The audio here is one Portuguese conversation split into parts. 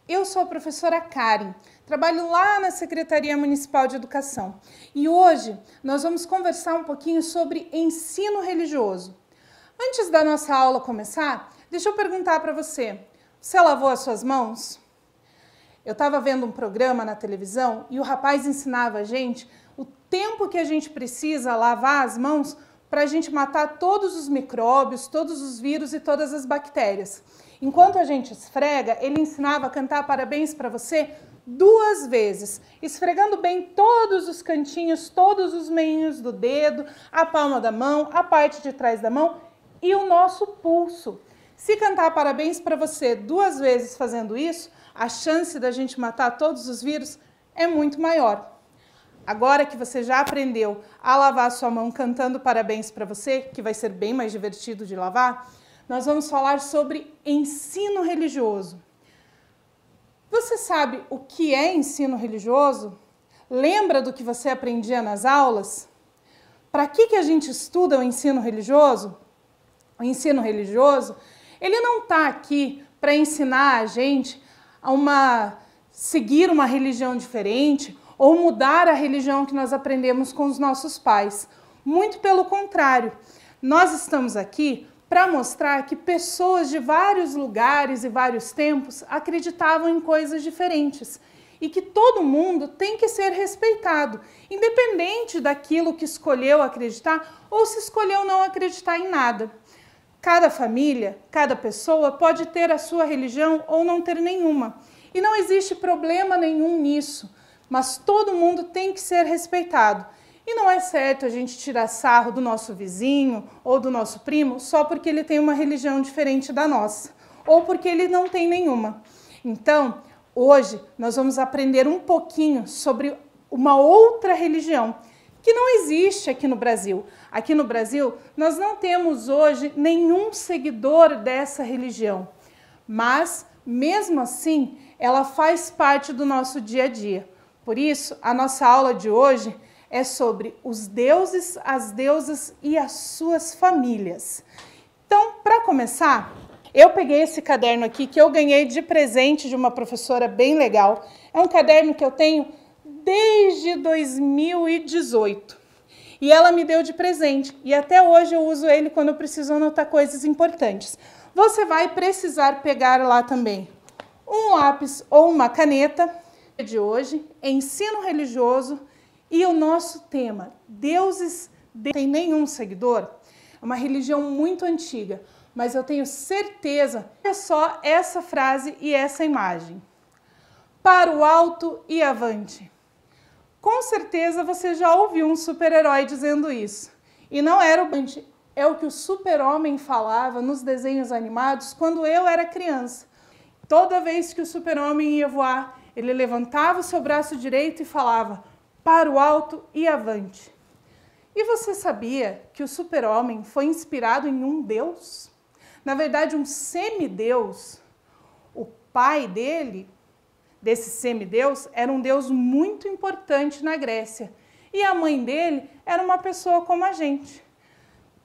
Eu sou a professora Karen, trabalho lá na Secretaria Municipal de Educação e hoje nós vamos conversar um pouquinho sobre ensino religioso. Antes da nossa aula começar, deixa eu perguntar para você, você lavou as suas mãos? Eu estava vendo um programa na televisão e o rapaz ensinava a gente o tempo que a gente precisa lavar as mãos para a gente matar todos os micróbios, todos os vírus e todas as bactérias. Enquanto a gente esfrega, ele ensinava a cantar parabéns para você 2 vezes, esfregando bem todos os cantinhos, todos os meinhos do dedo, a palma da mão, a parte de trás da mão e o nosso pulso. Se cantar parabéns para você 2 vezes fazendo isso, a chance da gente matar todos os vírus é muito maior. Agora que você já aprendeu a lavar a sua mão cantando parabéns para você, que vai ser bem mais divertido de lavar, nós vamos falar sobre ensino religioso. Você sabe o que é ensino religioso? Lembra do que você aprendia nas aulas? Para que a gente estuda o ensino religioso? O ensino religioso, ele não está aqui para ensinar a gente a seguir uma religião diferente ou mudar a religião que nós aprendemos com os nossos pais. Muito pelo contrário, nós estamos aqui para mostrar que pessoas de vários lugares e vários tempos acreditavam em coisas diferentes e que todo mundo tem que ser respeitado, independente daquilo que escolheu acreditar ou se escolheu não acreditar em nada. Cada família, cada pessoa pode ter a sua religião ou não ter nenhuma. E não existe problema nenhum nisso, mas todo mundo tem que ser respeitado. E não é certo a gente tirar sarro do nosso vizinho ou do nosso primo só porque ele tem uma religião diferente da nossa, ou porque ele não tem nenhuma. Então, hoje nós vamos aprender um pouquinho sobre uma outra religião que não existe aqui no Brasil. Aqui no Brasil, nós não temos hoje nenhum seguidor dessa religião, mas, mesmo assim, ela faz parte do nosso dia a dia. Por isso, a nossa aula de hoje é sobre os deuses, as deusas e as suas famílias. Então, para começar, eu peguei esse caderno aqui que eu ganhei de presente de uma professora bem legal. É um caderno que eu tenho desde 2018. E ela me deu de presente. E até hoje eu uso ele quando eu preciso anotar coisas importantes. Você vai precisar pegar lá também um lápis ou uma caneta. De hoje, ensino religioso. E o nosso tema, deuses, não tem nenhum seguidor, é uma religião muito antiga, mas eu tenho certeza, é só essa frase e essa imagem. Para o alto e avante. Com certeza você já ouviu um super-herói dizendo isso. E não era o avante, é o que o super-homem falava nos desenhos animados quando eu era criança. Toda vez que o super-homem ia voar, ele levantava o seu braço direito e falava: para o alto e avante. E você sabia que o super-homem foi inspirado em um deus? Na verdade, um semideus. O pai dele, desse semideus, era um deus muito importante na Grécia. E a mãe dele era uma pessoa como a gente.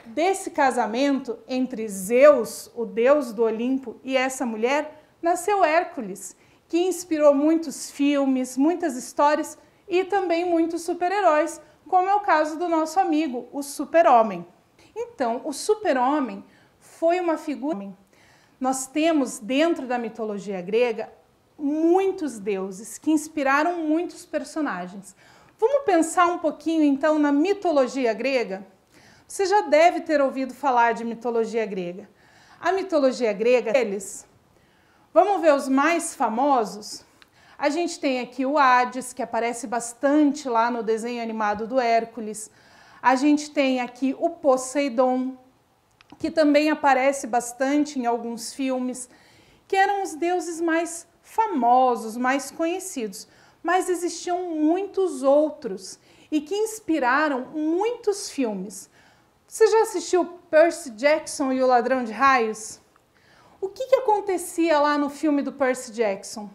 Desse casamento entre Zeus, o deus do Olimpo, e essa mulher, nasceu Hércules, que inspirou muitos filmes, muitas histórias e também muitos super-heróis, como é o caso do nosso amigo, o Super-Homem. Então, o Super-Homem foi uma figura. Nós temos dentro da mitologia grega muitos deuses que inspiraram muitos personagens. Vamos pensar um pouquinho então na mitologia grega? Você já deve ter ouvido falar de mitologia grega. A mitologia grega, vamos ver os mais famosos? A gente tem aqui o Hades, que aparece bastante lá no desenho animado do Hércules. A gente tem aqui o Poseidon, que também aparece bastante em alguns filmes, que eram os deuses mais famosos, mais conhecidos. Mas existiam muitos outros e que inspiraram muitos filmes. Você já assistiu Percy Jackson e o Ladrão de Raios? O que acontecia lá no filme do Percy Jackson?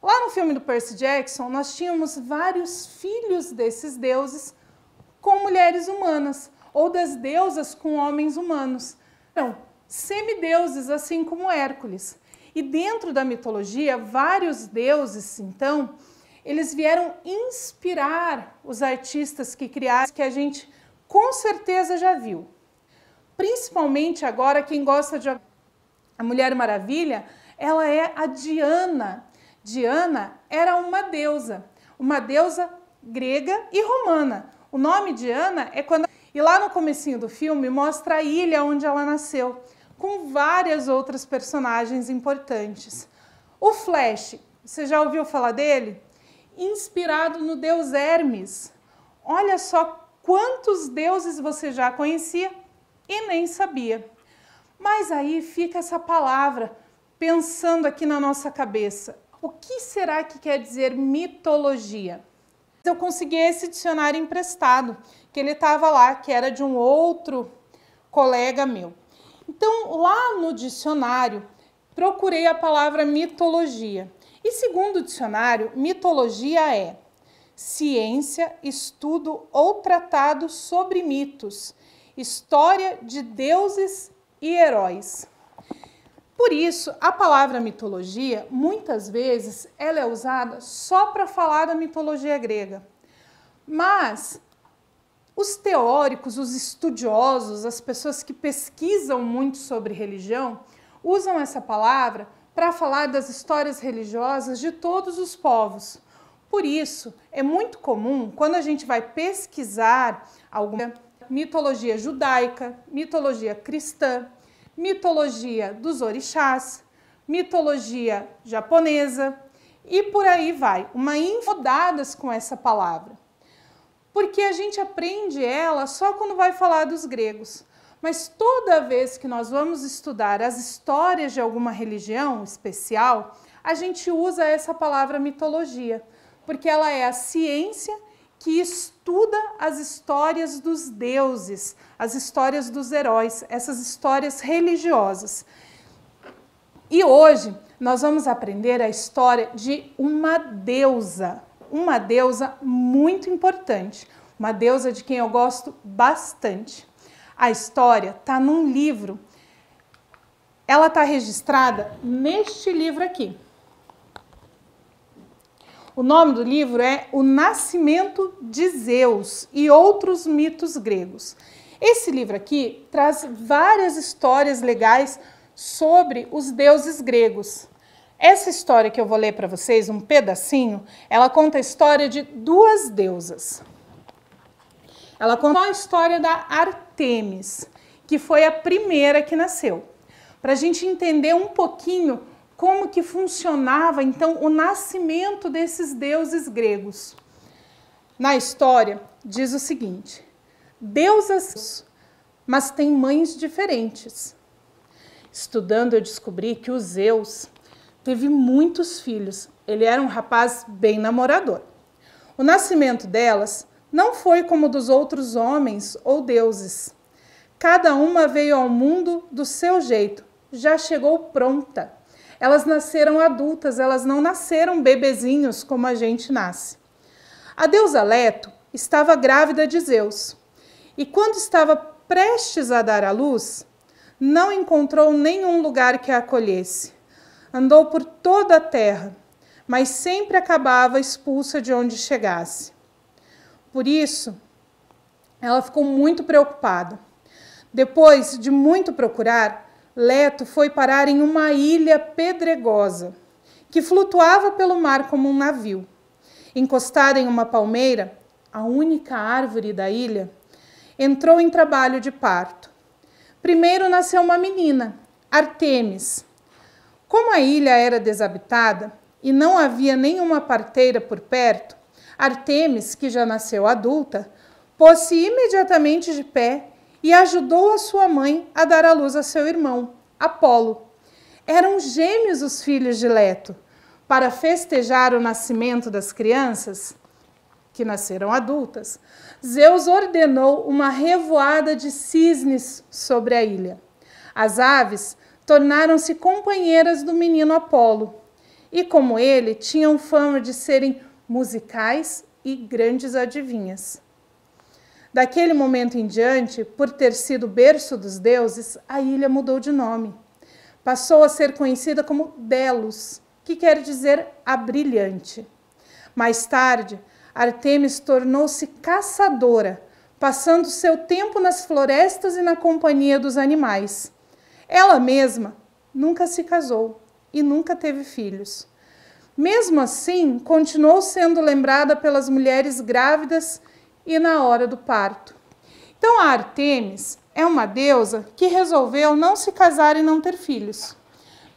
Lá no filme do Percy Jackson, nós tínhamos vários filhos desses deuses com mulheres humanas, ou das deusas com homens humanos. Então, semideuses, assim como Hércules. E dentro da mitologia, vários deuses, então, eles vieram inspirar os artistas que criaram, que a gente com certeza já viu. Principalmente agora, quem gosta de A Mulher Maravilha, ela é a Diana. Diana era uma deusa grega e romana. O nome Diana é quando... E lá no comecinho do filme mostra a ilha onde ela nasceu, com várias outras personagens importantes. O Flash, você já ouviu falar dele? Inspirado no deus Hermes. Olha só quantos deuses você já conhecia e nem sabia. Mas aí fica essa palavra pensando aqui na nossa cabeça. O que será que quer dizer mitologia? Eu consegui esse dicionário emprestado, que ele estava lá, que era de um outro colega meu. Então, lá no dicionário, procurei a palavra mitologia. E segundo o dicionário, mitologia é ciência, estudo ou tratado sobre mitos, história de deuses e heróis. Por isso, a palavra mitologia, muitas vezes, ela é usada só para falar da mitologia grega. Mas os teóricos, os estudiosos, as pessoas que pesquisam muito sobre religião, usam essa palavra para falar das histórias religiosas de todos os povos. Por isso, é muito comum, quando a gente vai pesquisar alguma mitologia judaica, mitologia cristã, mitologia dos orixás, mitologia japonesa e por aí vai, rodadas com essa palavra. Porque a gente aprende ela só quando vai falar dos gregos. Mas toda vez que nós vamos estudar as histórias de alguma religião especial, a gente usa essa palavra mitologia, porque ela é a ciência que estuda as histórias dos deuses, as histórias dos heróis, essas histórias religiosas. E hoje nós vamos aprender a história de uma deusa muito importante, uma deusa de quem eu gosto bastante. A história está num livro, ela está registrada neste livro aqui. O nome do livro é O Nascimento de Zeus e Outros Mitos Gregos. Esse livro aqui traz várias histórias legais sobre os deuses gregos. Essa história que eu vou ler para vocês, um pedacinho, ela conta a história de duas deusas. Ela conta a história da Ártemis, que foi a primeira que nasceu. Para a gente entender um pouquinho como que funcionava, então, o nascimento desses deuses gregos. Na história, diz o seguinte: deusas, mas têm mães diferentes. Estudando, eu descobri que o Zeus teve muitos filhos. Ele era um rapaz bem namorador. O nascimento delas não foi como o dos outros homens ou deuses. Cada uma veio ao mundo do seu jeito, já chegou pronta. Elas nasceram adultas, elas não nasceram bebezinhos como a gente nasce. A deusa Leto estava grávida de Zeus e quando estava prestes a dar à luz, não encontrou nenhum lugar que a acolhesse. Andou por toda a terra, mas sempre acabava expulsa de onde chegasse. Por isso, ela ficou muito preocupada. Depois de muito procurar, Leto foi parar em uma ilha pedregosa, que flutuava pelo mar como um navio. Encostada em uma palmeira, a única árvore da ilha, entrou em trabalho de parto. Primeiro nasceu uma menina, Ártemis. Como a ilha era desabitada e não havia nenhuma parteira por perto, Ártemis, que já nasceu adulta, pôs-se imediatamente de pé e ajudou a sua mãe a dar à luz a seu irmão, Apolo. Eram gêmeos os filhos de Leto. Para festejar o nascimento das crianças, que nasceram adultas, Zeus ordenou uma revoada de cisnes sobre a ilha. As aves tornaram-se companheiras do menino Apolo e, como ele, tinham fama de serem musicais e grandes adivinhas. Daquele momento em diante, por ter sido berço dos deuses, a ilha mudou de nome. Passou a ser conhecida como Delos, que quer dizer a brilhante. Mais tarde, Ártemis tornou-se caçadora, passando seu tempo nas florestas e na companhia dos animais. Ela mesma nunca se casou e nunca teve filhos. Mesmo assim, continuou sendo lembrada pelas mulheres grávidas e na hora do parto. Então, a Ártemis é uma deusa que resolveu não se casar e não ter filhos.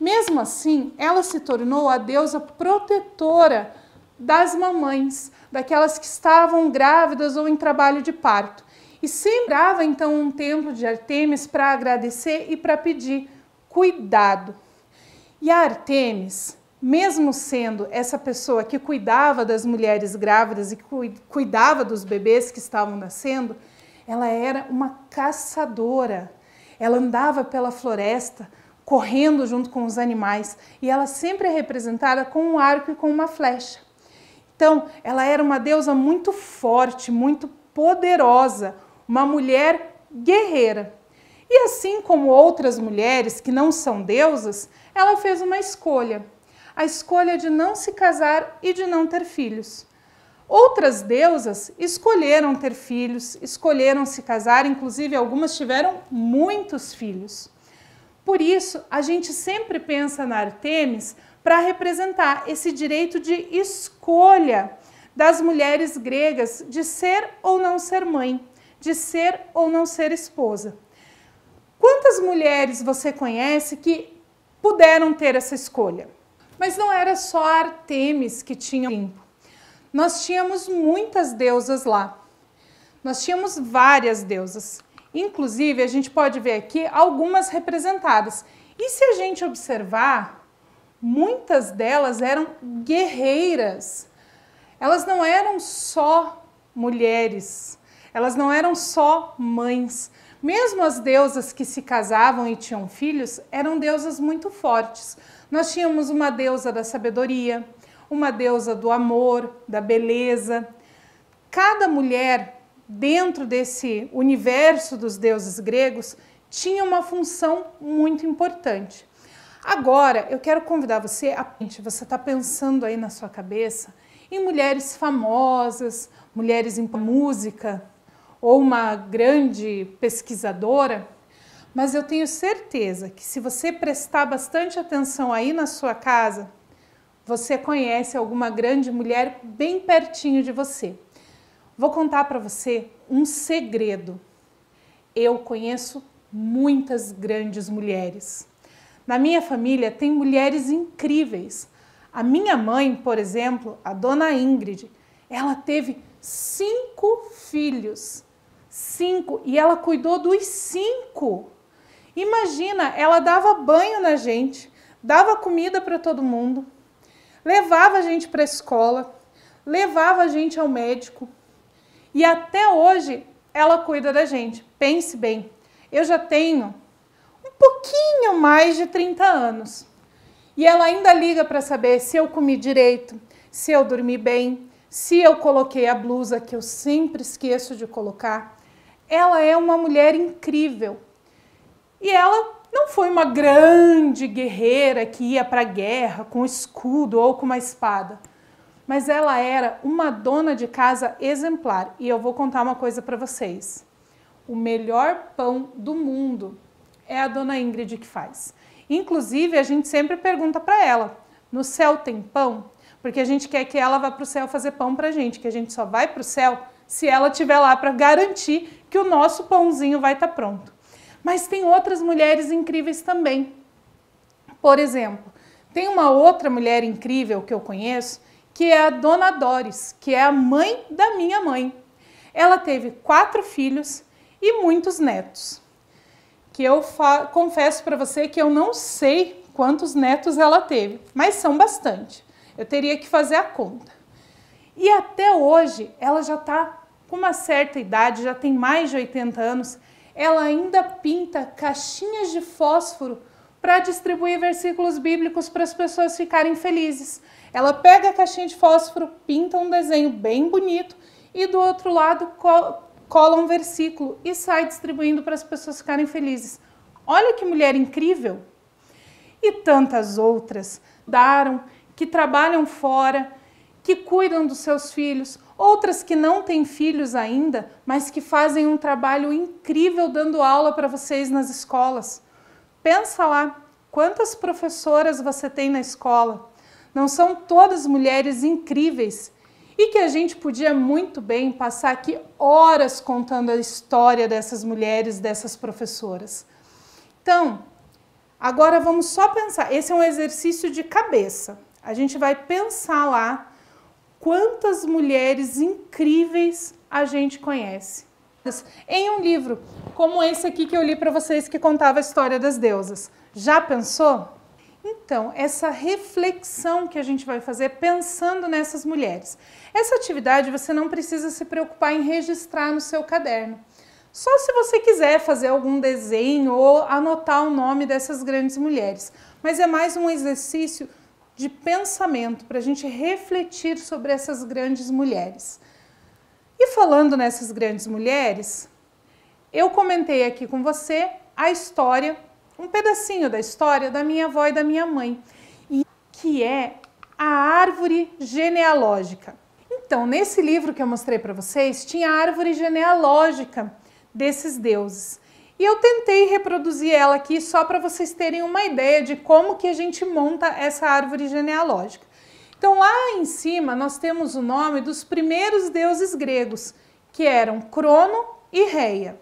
Mesmo assim, ela se tornou a deusa protetora das mamães, daquelas que estavam grávidas ou em trabalho de parto. E sempre dava, então, um templo de Ártemis para agradecer e para pedir cuidado. E a Ártemis, mesmo sendo essa pessoa que cuidava das mulheres grávidas e cuidava dos bebês que estavam nascendo, ela era uma caçadora. Ela andava pela floresta, correndo junto com os animais, e ela sempre é representada com um arco e com uma flecha. Então, ela era uma deusa muito forte, muito poderosa, uma mulher guerreira. E assim como outras mulheres que não são deusas, ela fez uma escolha. A escolha de não se casar e de não ter filhos. Outras deusas escolheram ter filhos, escolheram se casar, inclusive algumas tiveram muitos filhos. Por isso, a gente sempre pensa na Ártemis para representar esse direito de escolha das mulheres gregas de ser ou não ser mãe, de ser ou não ser esposa. Quantas mulheres você conhece que puderam ter essa escolha? Mas não era só a Ártemis que tinha Olimpo. Nós tínhamos muitas deusas lá. Nós tínhamos várias deusas. Inclusive, a gente pode ver aqui algumas representadas. E se a gente observar, muitas delas eram guerreiras. Elas não eram só mulheres, elas não eram só mães. Mesmo as deusas que se casavam e tinham filhos eram deusas muito fortes. Nós tínhamos uma deusa da sabedoria, uma deusa do amor, da beleza. Cada mulher dentro desse universo dos deuses gregos tinha uma função muito importante. Agora, eu quero convidar você você está pensando aí na sua cabeça em mulheres famosas, mulheres em música ou uma grande pesquisadora, mas eu tenho certeza que se você prestar bastante atenção aí na sua casa, você conhece alguma grande mulher bem pertinho de você. Vou contar para você um segredo. Eu conheço muitas grandes mulheres. Na minha família tem mulheres incríveis. A minha mãe, por exemplo, a dona Ingrid, ela teve 5 filhos. 5, e ela cuidou dos 5. Imagina, ela dava banho na gente, dava comida para todo mundo, levava a gente para a escola, levava a gente ao médico. E até hoje ela cuida da gente. Pense bem, eu já tenho um pouquinho mais de 30 anos. E ela ainda liga para saber se eu comi direito, se eu dormi bem, se eu coloquei a blusa que eu sempre esqueço de colocar. Ela é uma mulher incrível. E ela não foi uma grande guerreira que ia para a guerra com escudo ou com uma espada. Mas ela era uma dona de casa exemplar. E eu vou contar uma coisa para vocês. O melhor pão do mundo é a dona Ingrid que faz. Inclusive, a gente sempre pergunta para ela, no céu tem pão? Porque a gente quer que ela vá para o céu fazer pão para a gente, que a gente só vai para o céu se ela estiver lá para garantir que o nosso pãozinho vai estar pronto. Mas tem outras mulheres incríveis também. Por exemplo, tem uma outra mulher incrível que eu conheço, que é a Dona Doris, que é a mãe da minha mãe. Ela teve 4 filhos e muitos netos. Que eu confesso para você que eu não sei quantos netos ela teve, mas são bastante. Eu teria que fazer a conta. E até hoje, ela já está com uma certa idade, já tem mais de 80 anos, ela ainda pinta caixinhas de fósforo para distribuir versículos bíblicos para as pessoas ficarem felizes. Ela pega a caixinha de fósforo, pinta um desenho bem bonito e do outro lado cola um versículo e sai distribuindo para as pessoas ficarem felizes. Olha que mulher incrível! e tantas outras que trabalham fora, que cuidam dos seus filhos, outras que não têm filhos ainda, mas que fazem um trabalho incrível dando aula para vocês nas escolas. Pensa lá, quantas professoras você tem na escola? Não são todas mulheres incríveis? E que a gente podia muito bem passar aqui horas contando a história dessas mulheres, dessas professoras. Então, agora vamos só pensar, esse é um exercício de cabeça. A gente vai pensar lá quantas mulheres incríveis a gente conhece. Em um livro como esse aqui que eu li para vocês que contava a história das deusas. Já pensou? Então, essa reflexão que a gente vai fazer pensando nessas mulheres. Essa atividade você não precisa se preocupar em registrar no seu caderno. Só se você quiser fazer algum desenho ou anotar o nome dessas grandes mulheres. Mas é mais um exercício de pensamento para a gente refletir sobre essas grandes mulheres. E falando nessas grandes mulheres, eu comentei aqui com você a história, um pedacinho da história da minha avó e da minha mãe, que é a árvore genealógica. Então, nesse livro que eu mostrei para vocês, tinha a árvore genealógica desses deuses. E eu tentei reproduzir ela aqui só para vocês terem uma ideia de como que a gente monta essa árvore genealógica. Então, lá em cima, nós temos o nome dos primeiros deuses gregos, que eram Crono e Reia.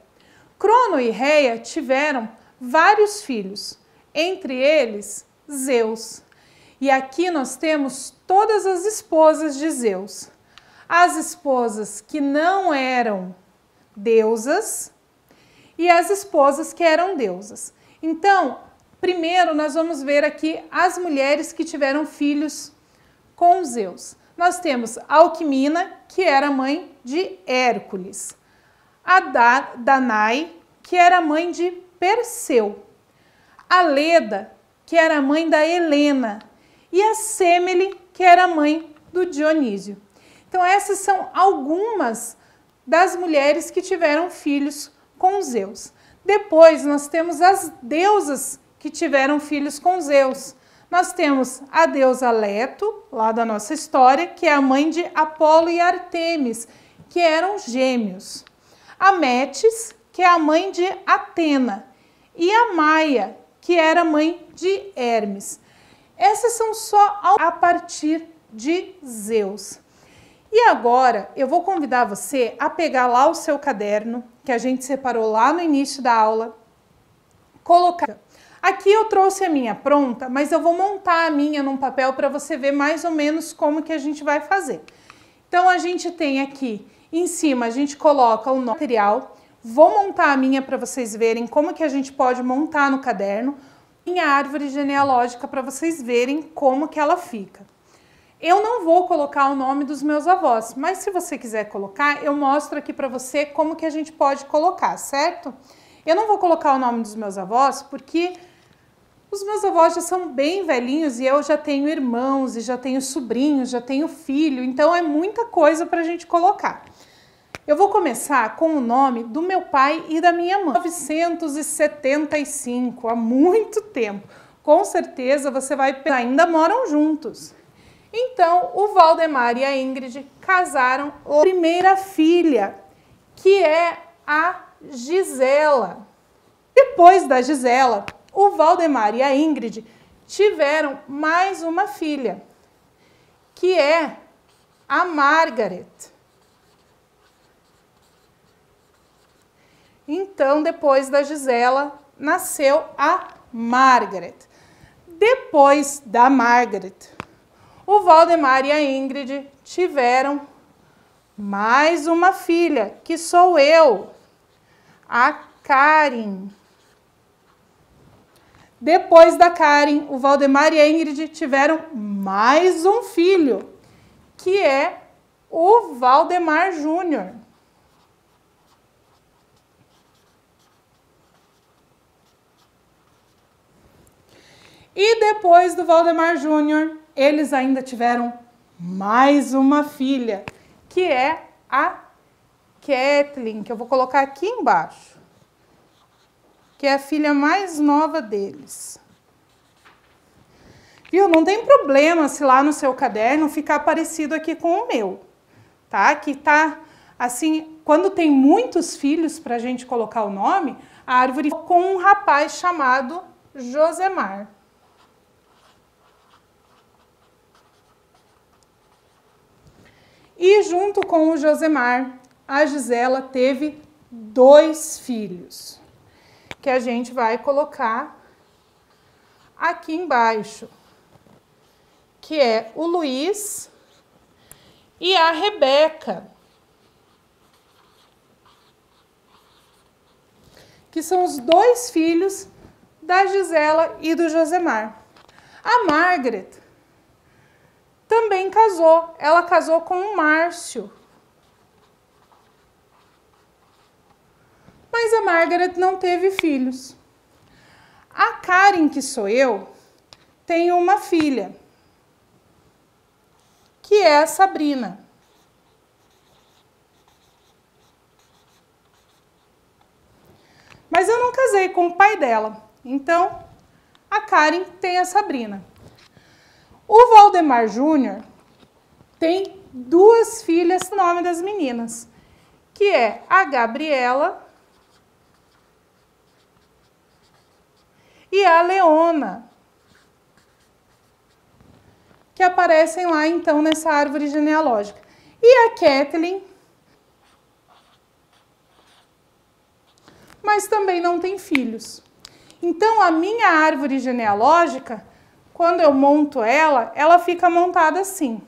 Crono e Reia tiveram vários filhos, entre eles Zeus. E aqui nós temos todas as esposas de Zeus. As esposas que não eram deusas e as esposas que eram deusas. Então, primeiro nós vamos ver aqui as mulheres que tiveram filhos com Zeus. Nós temos Alquimina, que era mãe de Hércules. A Danae, que era mãe de Perseu. A Leda, que era mãe da Helena. E a Semele, que era mãe do Dionísio. Então, essas são algumas das mulheres que tiveram filhos com Zeus. Depois, nós temos as deusas que tiveram filhos com Zeus. Nós temos a deusa Leto, lá da nossa história, que é a mãe de Apolo e Artemis, que eram gêmeos. A Metis, que é a mãe de Atena. E a Maia, que era mãe de Hermes. Essas são só a partir de Zeus. E agora eu vou convidar você a pegar lá o seu caderno, que a gente separou lá no início da aula, colocar. Aqui eu trouxe a minha pronta, mas eu vou montar a minha num papel para você ver mais ou menos como que a gente vai fazer. Então a gente tem aqui em cima, a gente coloca o material. Vou montar a minha para vocês verem como que a gente pode montar no caderno. Minha árvore genealógica para vocês verem como que ela fica. Eu não vou colocar o nome dos meus avós, mas se você quiser colocar, eu mostro aqui para você como que a gente pode colocar, certo? Eu não vou colocar o nome dos meus avós porque os meus avós já são bem velhinhos e eu já tenho irmãos, e já tenho sobrinhos, já tenho filho, então é muita coisa para a gente colocar. Eu vou começar com o nome do meu pai e da minha mãe. 1975, há muito tempo. Com certeza você vai pensar, ainda moram juntos. Então, o Valdemar e a Ingrid casaram a primeira filha, que é a Gisela. Depois da Gisela, o Valdemar e a Ingrid tiveram mais uma filha, que é a Margaret. Então, depois da Gisela, nasceu a Margaret. Depois da Margaret, o Valdemar e a Ingrid tiveram mais uma filha, que sou eu, a Karen. Depois da Karen, o Valdemar e a Ingrid tiveram mais um filho, que é o Valdemar Júnior. E depois do Valdemar Júnior, eles ainda tiveram mais uma filha, que é a Kathleen, que eu vou colocar aqui embaixo, que é a filha mais nova deles. Viu? Não tem problema se lá no seu caderno ficar parecido aqui com o meu, tá? Que tá assim, quando tem muitos filhos para a gente colocar o nome, a árvore com um rapaz chamado Josemar. E junto com o Josemar, a Gisela teve 2 filhos, que a gente vai colocar aqui embaixo, que é o Luiz e a Rebeca, que são os 2 filhos da Gisela e do Josemar. A Margaret também casou, ela casou com o Márcio. Mas a Margaret não teve filhos. A Karen, que sou eu, tem uma filha, que é a Sabrina. Mas eu não casei com o pai dela, então a Karen tem a Sabrina. O Valdemar Júnior tem 2 filhas, o nome das meninas, que é a Gabriela e a Leona, que aparecem lá então nessa árvore genealógica. E a Kathleen, mas também não tem filhos. Então a minha árvore genealógica, quando eu monto ela, ela fica montada assim.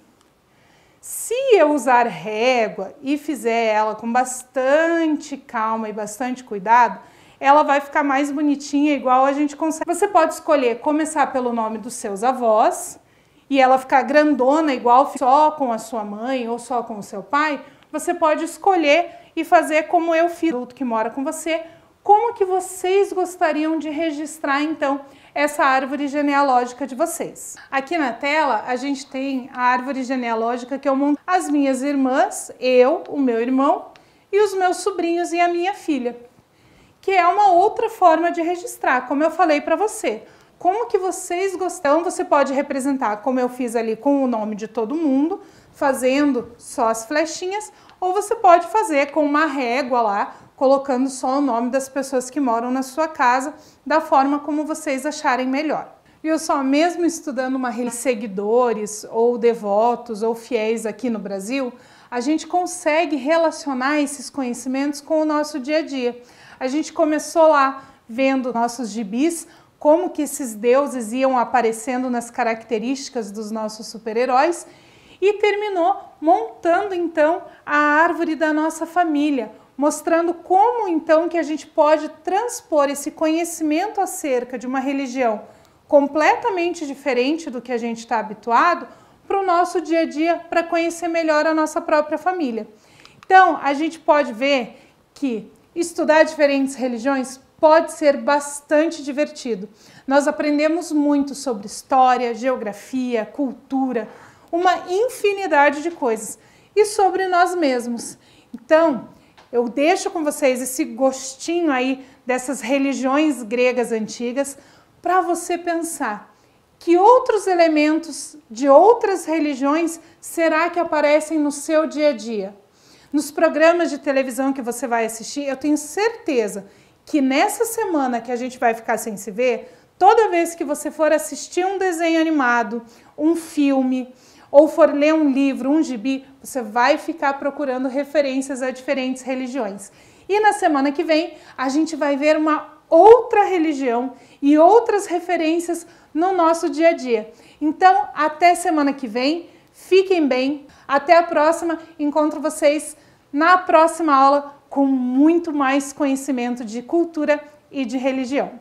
Se eu usar régua e fizer ela com bastante calma e bastante cuidado, ela vai ficar mais bonitinha, igual a gente consegue. Você pode escolher começar pelo nome dos seus avós e ela ficar grandona, igual só com a sua mãe ou só com o seu pai. Você pode escolher e fazer como eu fiz, o adulto que mora com você. Como que vocês gostariam de registrar, então, essa árvore genealógica de vocês? Aqui na tela, a gente tem a árvore genealógica que eu montei. As minhas irmãs, eu, o meu irmão e os meus sobrinhos e a minha filha, que é uma outra forma de registrar, como eu falei para você. Como que vocês gostam? Você pode representar, como eu fiz ali, com o nome de todo mundo, fazendo só as flechinhas, ou você pode fazer com uma régua lá, colocando só o nome das pessoas que moram na sua casa, da forma como vocês acharem melhor. Viu só, mesmo estudando uma religião, seguidores, ou devotos, ou fiéis aqui no Brasil, a gente consegue relacionar esses conhecimentos com o nosso dia a dia. A gente começou lá vendo nossos gibis, como que esses deuses iam aparecendo nas características dos nossos super-heróis, e terminou montando então a árvore da nossa família, mostrando como então que a gente pode transpor esse conhecimento acerca de uma religião completamente diferente do que a gente está habituado para o nosso dia a dia, para conhecer melhor a nossa própria família. Então, a gente pode ver que estudar diferentes religiões pode ser bastante divertido. Nós aprendemos muito sobre história, geografia, cultura, uma infinidade de coisas, e sobre nós mesmos. Então, eu deixo com vocês esse gostinho aí dessas religiões gregas antigas para você pensar que outros elementos de outras religiões será que aparecem no seu dia a dia. Nos programas de televisão que você vai assistir, eu tenho certeza que nessa semana que a gente vai ficar sem se ver, toda vez que você for assistir um desenho animado, um filme, ou for ler um livro, um gibi, você vai ficar procurando referências a diferentes religiões. E na semana que vem, a gente vai ver uma outra religião e outras referências no nosso dia a dia. Então, até semana que vem, fiquem bem, até a próxima, encontro vocês na próxima aula com muito mais conhecimento de cultura e de religião.